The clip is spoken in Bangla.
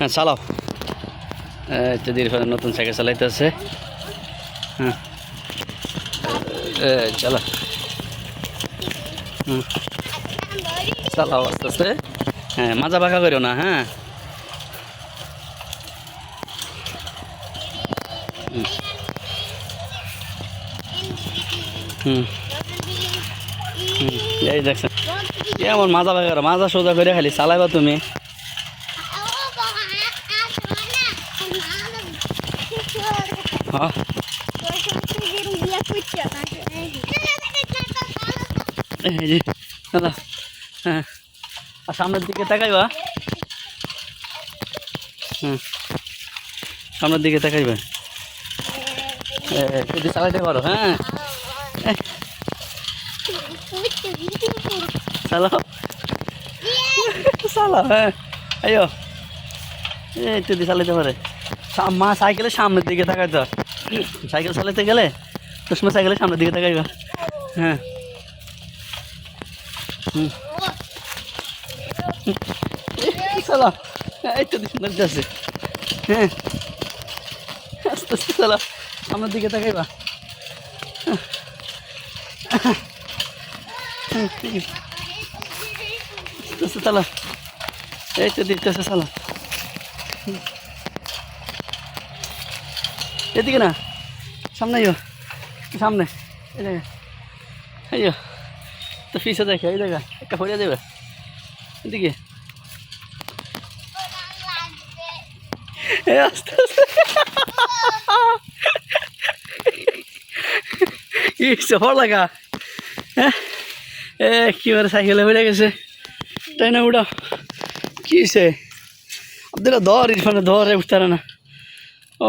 হ্যাঁ চালাও। তো ইরফান নতুন সাইকেল চালাইতেছে। হ্যাঁ চালা। চালাও আস্তে আস্তে। হ্যাঁ মাজা বাঁকা করো না। হ্যাঁ হুম হুম এই দেখছেন কেমন মাজা বাঁকা করো, মাজা সোজা করে খালি চালাইবা তুমি। হ্যাঁ এই যে চালা। হ্যাঁ আর সামনের দিকে তাকাইবা। হুম সামনের দিকে তাকাইবা, যদি চালাইতে পারো। হ্যাঁ চালাও চালাও। হ্যাঁ আইও এই যদি চালাইতে পারে। মা সাইকেলের সামনের দিকে তাকাই তো, সাইকেল চালাতে গেলে তোর সময় সাইকেলের সামনের দিকে তাকাইবা। হ্যাঁ হুম চালাও। এই তো সুন্দর যাচ্ছে। হ্যাঁ আস্তে আস্তে চালাও, সামনের দিকে তাকাইবা। ঠিক আছে আস্তে আস্তে চালাও। এই তো দিতেছে চালাও। এদিকে না, সামনে আইও, সামনে এই জায়গা আইও। তো পিছে দেখে এই জায়গা একটা পড়ে যাবে। এদিকে আস্তে আস্তে কি সফর লাগা। হ্যাঁ কি করে সাইকেলে বেড়ে গেছে, তাই না? উঠা কি হয়েছে আপনারা? ধর ইরফানে ধরে উঠতে না। ও